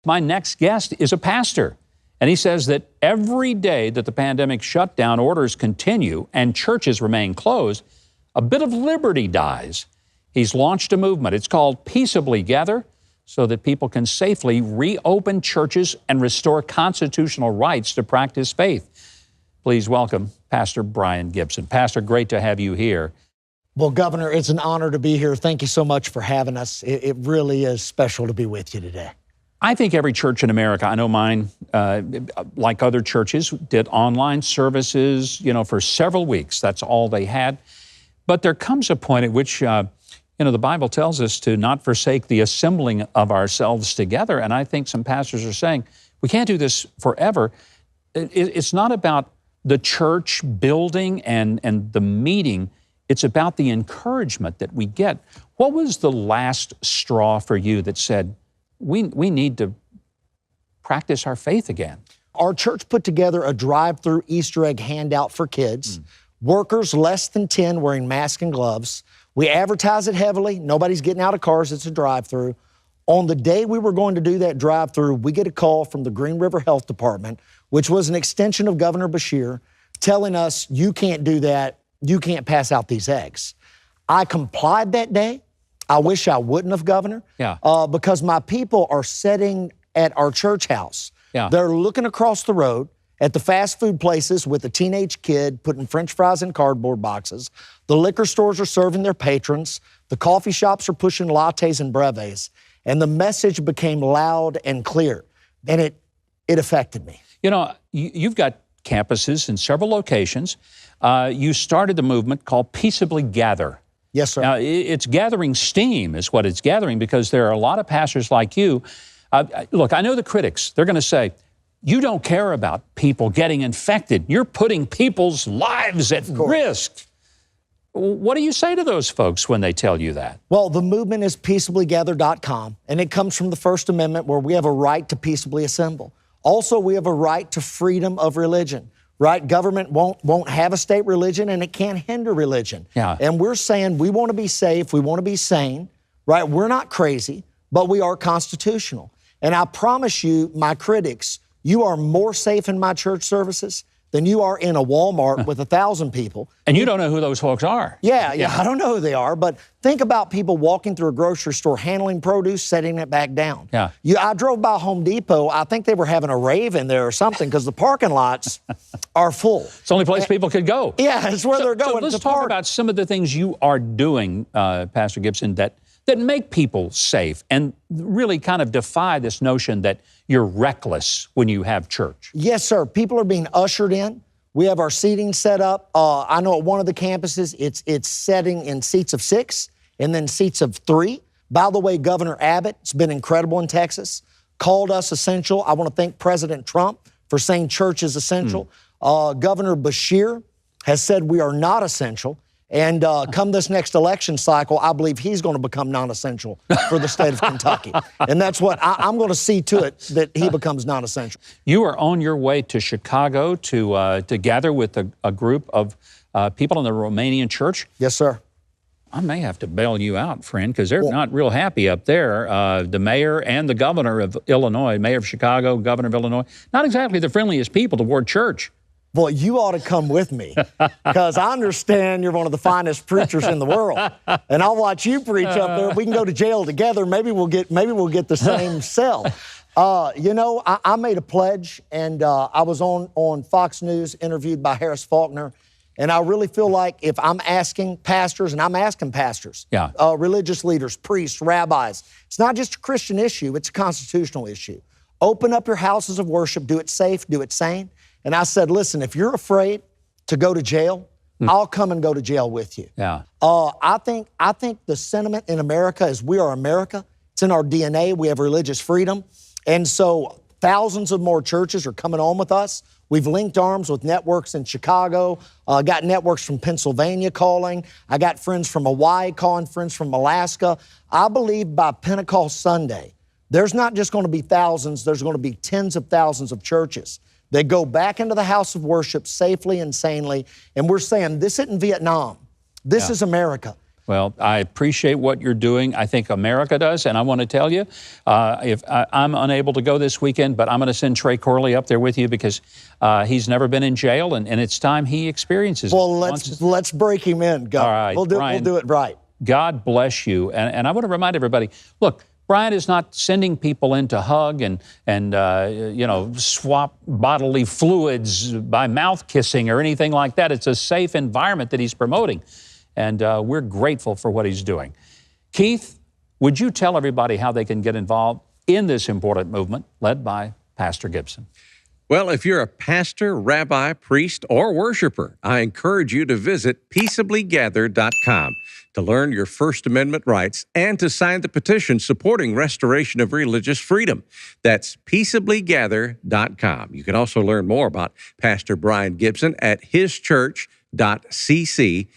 My next guest is a pastor, and he says that every day that the pandemic shutdown orders continue and churches remain closed, a bit of liberty dies. He's launched a movement. It's called Peaceably Gather, so that people can safely reopen churches and restore constitutional rights to practice faith. Please welcome Pastor Brian Gibson. Pastor, great to have you here. Well, Governor, it's an honor to be here. Thank you so much for having us. It really is special to be with you today. I think every church in America, I know mine, like other churches, did online services, for several weeks. That's all they had. But there comes a point at which, the Bible tells us to not forsake the assembling of ourselves together. And I think some pastors are saying, we can't do this forever. It's not about the church building and the meeting. It's about the encouragement that we get. What was the last straw for you that said, we need to practice our faith again? Our church put together a drive-through Easter egg handout for kids, workers less than 10 wearing masks and gloves. We advertise it heavily. Nobody's getting out of cars. It's a drive-through. On the day we were going to do that drive-through, we get a call from the Green River Health Department, which was an extension of Governor Beshear, telling us, you can't do that. You can't pass out these eggs. I complied that day. I wish I wouldn't have, Governor, because my people are sitting at our church house. They're looking across the road at the fast food places with a teenage kid putting French fries in cardboard boxes. The liquor stores are serving their patrons. The coffee shops are pushing lattes and brevets. And the message became loud and clear. And it affected me. You've got campuses in several locations. You started the movement called Peaceably Gather. Yes, sir. Now, it's gathering steam is what it's gathering, because there are a lot of pastors like you. Look, I know the critics. They're going to say, you don't care about people getting infected. You're putting people's lives at risk. What do you say to those folks when they tell you that? Well, the movement is peaceablygather.com, and it comes from the First Amendment, where we have a right to peaceably assemble. Also, we have a right to freedom of religion. Right? Government won't have a state religion, and it can't hinder religion. And we're saying we want to be safe, we want to be sane, right? We're not crazy, but we are constitutional. And I promise you, my critics, you are more safe in my church services than you are in a Walmart with 1,000 people. And you don't know who those folks are. Yeah, I don't know who they are, but think about people walking through a grocery store, handling produce, setting it back down. I drove by Home Depot. I think they were having a rave in there or something, because the parking lots are full. It's the only place people could go. Yeah, it's where they're going. So let's talk about some of the things you are doing, Pastor Gibson, that make people safe and really kind of defy this notion that you're reckless when you have church. Yes, sir. People are being ushered in. We have our seating set up. I know at one of the campuses, it's setting in seats of 6 and then seats of 3. By the way, Governor Abbott, it's been incredible in Texas, called us essential. I want to thank President Trump for saying church is essential. Governor Beshear has said we are not essential. And come this next election cycle, I believe he's going to become non-essential for the state of Kentucky. And that's what I'm going to see to it, that he becomes non-essential. You are on your way to Chicago to gather with a group of people in the Romanian church. Yes, sir. I may have to bail you out, friend, because they're not real happy up there. The mayor and the governor of Illinois, mayor of Chicago, governor of Illinois, not exactly the friendliest people toward church. Well, you ought to come with me, because I understand you're one of the finest preachers in the world, and I'll watch you preach up there. We can go to jail together. Maybe we'll get the same cell. I made a pledge, and I was on Fox News, interviewed by Harris Faulkner, and I really feel like if I'm asking pastors, and I'm asking pastors, religious leaders, priests, rabbis, it's not just a Christian issue; it's a constitutional issue. Open up your houses of worship. Do it safe. Do it sane. And I said, listen, if you're afraid to go to jail, I'll come and go to jail with you. I think the sentiment in America is we are America. It's in our DNA. We have religious freedom. And so thousands of more churches are coming on with us. We've linked arms with networks in Chicago, got networks from Pennsylvania calling. I got friends from Hawaii calling, friends from Alaska. I believe by Pentecost Sunday, there's not just going to be thousands, there's going to be tens of thousands of churches that go back into the house of worship safely and sanely. And we're saying this isn't Vietnam. This is America. Well, I appreciate what you're doing. I think America does, and I want to tell you, if I'm unable to go this weekend, but I'm going to send Trey Corley up there with you because he's never been in jail, and it's time he experiences Well, it. let's break him in, Governor. All right, we'll Brian, do it right. God bless you, and I want to remind everybody, look, Brian is not sending people in to hug and swap bodily fluids by mouth kissing or anything like that. It's a safe environment that he's promoting, and we're grateful for what he's doing. Keith, would you tell everybody how they can get involved in this important movement led by Pastor Gibson? Well, if you're a pastor, rabbi, priest, or worshiper, I encourage you to visit peaceablygather.com to learn your First Amendment rights and to sign the petition supporting restoration of religious freedom. That's peaceablygather.com. You can also learn more about Pastor Brian Gibson at hischurch.cc